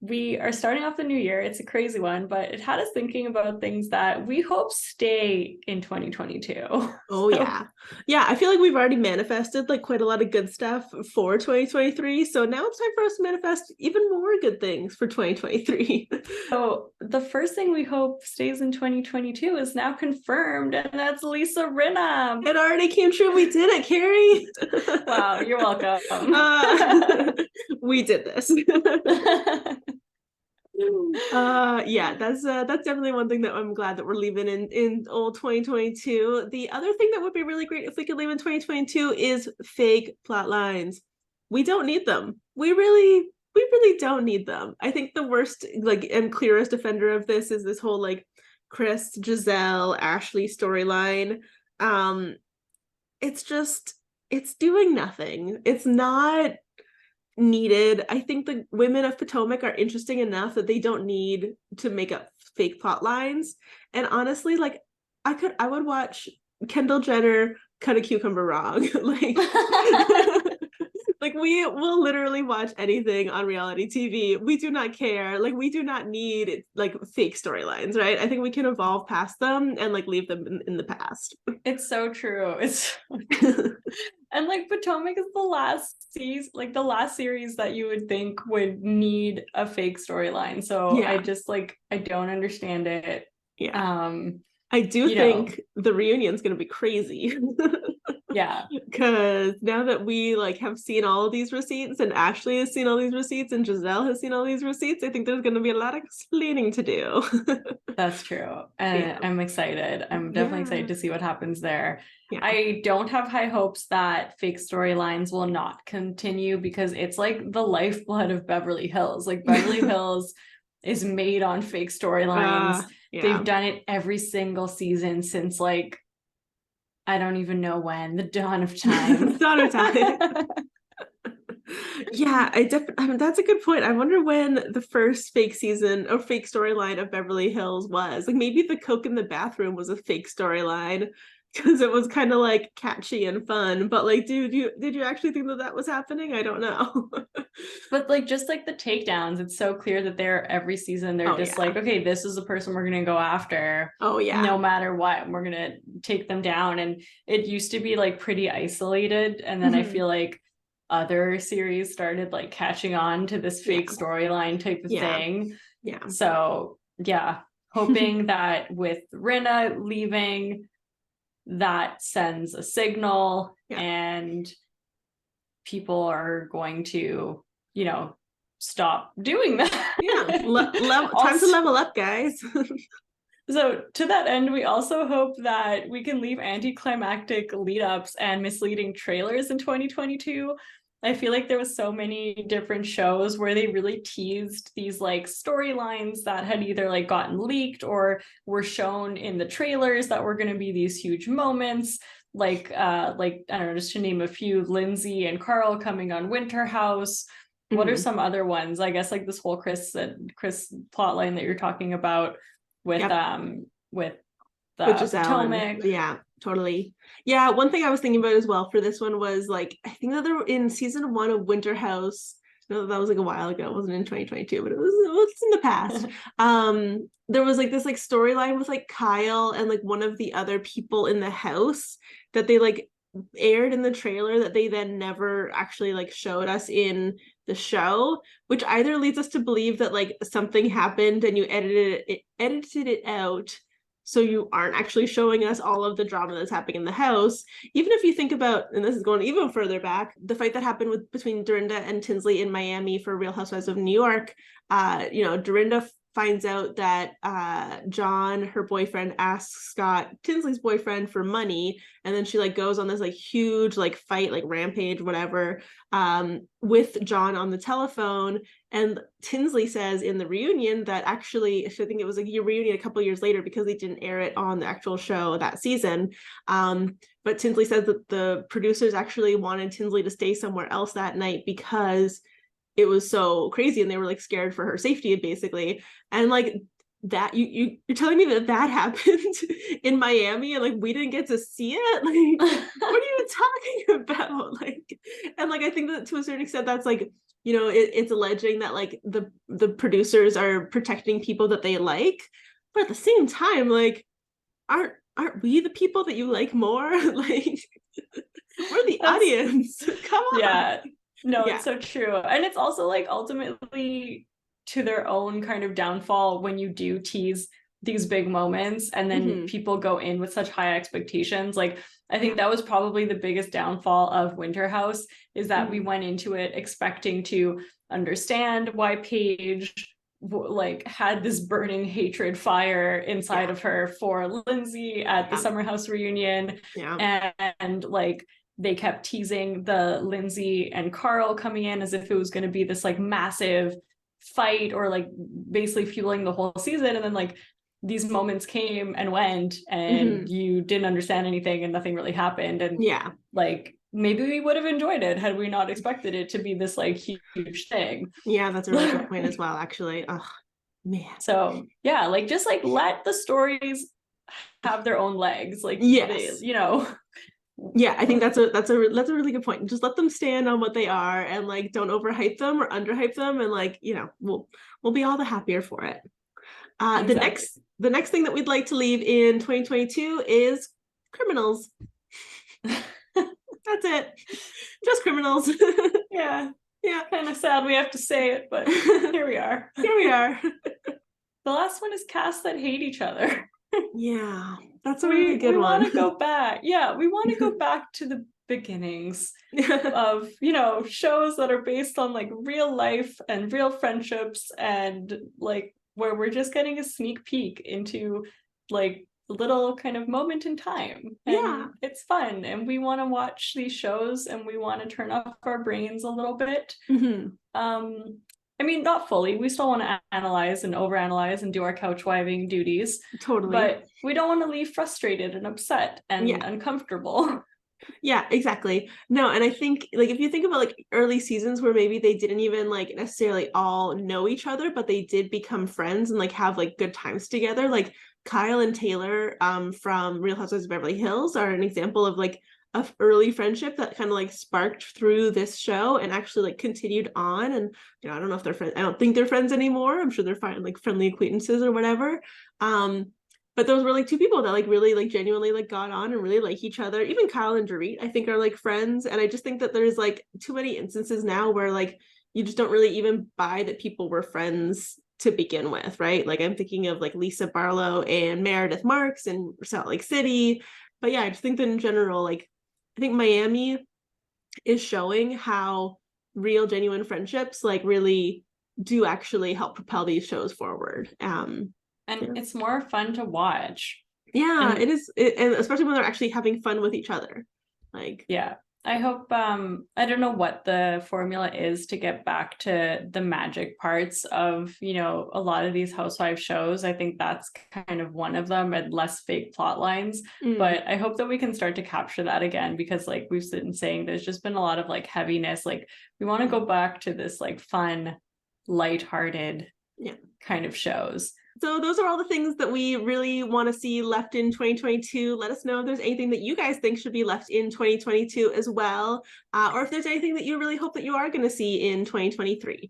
we are starting off the new year. It's a crazy one, but it had us thinking about things that we hope stay in 2022. Oh yeah. Yeah, I feel like we've already manifested like quite a lot of good stuff for 2023. So now it's time for us to manifest even more good things for 2023. So the first thing we hope stays in 2022 is now confirmed, and that's Lisa Rinna. It already came true. We did it, Carrie. Wow, you're welcome. We did this. Yeah, that's definitely one thing that I'm glad that we're leaving in old 2022. The other thing that would be really great if we could leave in 2022 is fake plot lines. We don't need them. We really don't need them. I think the worst like and clearest offender of this is this whole like Chris, Giselle, Ashley storyline. Um it's just it's doing nothing. It's not needed. I think the women of Potomac are interesting enough that they don't need to make up fake plot lines. And honestly, like I would watch Kendall Jenner cut a cucumber wrong. Like like we will literally watch anything on reality TV. We do not care. Like we do not need like fake storylines, right? I think we can evolve past them and like leave them in the past. It's so true. And like Potomac is the last season, like the last series that you would think would need a fake storyline. So Yeah. I don't understand it. Yeah. I do think the reunion's gonna be crazy. Yeah. Because now that we like have seen all of these receipts and Ashley has seen all these receipts and Giselle has seen all these receipts, I think there's gonna be a lot of explaining to do. That's true. And Yeah. I'm excited. I'm definitely excited to see what happens there. Yeah. I don't have high hopes that fake storylines will not continue because it's like the lifeblood of Beverly Hills. Like Beverly Hills is made on fake storylines. Yeah. They've done it every single season since like I don't even know when, the dawn of time. Dawn of time. Yeah, I mean, that's a good point. I wonder when the first fake season or fake storyline of Beverly Hills was. Like maybe the Coke in the bathroom was a fake storyline because it was kind of like catchy and fun. But like, dude, did you actually think that that was happening? I don't know. But like just like the takedowns, it's so clear that they're every season they're just like, okay, this is the person we're gonna go after. Oh yeah. No matter what, we're gonna take them down. And it used to be like pretty isolated, and then I feel like other series started like catching on to this fake storyline type of thing. Yeah. So yeah, hoping that with Rinna leaving, that sends a signal and people are going to, stop doing that. Yeah. Time to level up, guys. So to that end, we also hope that we can leave anticlimactic lead-ups and misleading trailers in 2022. I feel like there was so many different shows where they really teased these like storylines that had either like gotten leaked or were shown in the trailers that were going to be these huge moments. Like I don't know, just to name a few, Lindsay and Carl coming on Winter House. What are some other ones? I guess like this whole Chris plotline that you're talking about with Potomac. Yeah, totally. Yeah, one thing I was thinking about as well for this one was like I think that there were in season 1 of Winter House. No, that was like a while ago. It wasn't in 2022, but it was in the past. There was like this like storyline with like Kyle and like one of the other people in the house that they like aired in the trailer that they then never actually like showed us in the show, which either leads us to believe that like something happened and you edited it out so you aren't actually showing us all of the drama that's happening in the house. Even if you think about, and this is going even further back, the fight that happened between Dorinda and Tinsley in Miami for Real Housewives of New York, Dorinda finds out that John, her boyfriend, asks Scott, Tinsley's boyfriend, for money, and then she like goes on this like huge like fight, like rampage, whatever, with John on the telephone. And Tinsley says in the reunion that actually, I think it was like a reunion a couple years later because they didn't air it on the actual show that season. But Tinsley says that the producers actually wanted Tinsley to stay somewhere else that night because it was so crazy and they were like scared for her safety basically. And like that you're telling me that happened in Miami and like we didn't get to see it? Like what are you talking about? Like, and like I think that to a certain extent that's like it's alleging that like the producers are protecting people that they like, but at the same time, like, aren't we the people that you like more? Like, we're the That's audience. Come on. yeah. No, Yeah. it's so true. And it's also like ultimately to their own kind of downfall when you do tease these big moments and then Mm-hmm. people go in with such high expectations. Like I think that was probably the biggest downfall of Winter House, is that we Mm-hmm. went into it expecting to understand why Paige like had this burning hatred fire inside Yeah. of her for Lindsay at the Yeah. summer house reunion. Yeah. And like they kept teasing the Lindsay and Carl coming in as if it was going to be this like massive fight or like basically fueling the whole season. And then like these moments came and went and Mm-hmm. you didn't understand anything and nothing really happened. And Yeah. like maybe we would have enjoyed it had we not expected it to be this like huge thing. Yeah, that's a really good point as well, actually. Oh, man. So yeah, like just like let the stories have their own legs. Like they, Yes. you know. Yeah, I think that's a really good point. Just let them stand on what they are and like don't overhype them or underhype them, and like, we'll be all the happier for it. The Exactly. next thing that we'd like to leave in 2022 is criminals. That's it. Just criminals. Yeah, Yeah. kind of sad we have to say it, but here we are. Here we are. The last one is casts that hate each other. Yeah, that's a really We good want one. to go back. Yeah, we want to go back to the beginnings of, shows that are based on like real life and real friendships, and like where we're just getting a sneak peek into like a little kind of moment in time, Yeah. and it's fun, and we want to watch these shows and we want to turn off our brains a little bit. Mhm. I mean, not fully. We still want to analyze and overanalyze and do our couchwiving duties, Totally. but we don't want to leave frustrated and upset and Yeah. uncomfortable. Yeah, exactly. No, and I think like if you think about like early seasons where maybe they didn't even like necessarily all know each other, but they did become friends and like have like good times together. Like Kyle and Taylor from Real Housewives of Beverly Hills are an example of like a early friendship that kind of like sparked through this show and actually like continued on. And I don't know if they're friends. I don't think they're friends anymore. I'm sure they're fine, like friendly acquaintances or whatever. Um, but those were like two people that like really like genuinely like got on and really like each other. Even Kyle and Dorit, I think, are like friends. And I just think that there's like too many instances now where like you just don't really even buy that people were friends to begin with, right? Like I'm thinking of like Lisa Barlow and Meredith Marks in Salt Lake City. But yeah, I just think that in general, like I think Miami is showing how real genuine friendships like really do actually help propel these shows forward. And Yeah. it's more fun to watch. Yeah, And it is, and especially when they're actually having fun with each other. Like, yeah, I hope I don't know what the formula is to get back to the magic parts of, a lot of these housewife shows. I think that's kind of one of them, and less fake plot lines. mm, But I hope that we can start to capture that again, because like we've been saying, there's just been a lot of like heaviness. Like we want to go back to this like fun, lighthearted yeah. kind of shows. So those are all the things that we really want to see left in 2022. Let us know if there's anything that you guys think should be left in 2022 as well, or if there's anything that you really hope that you are going to see in 2023.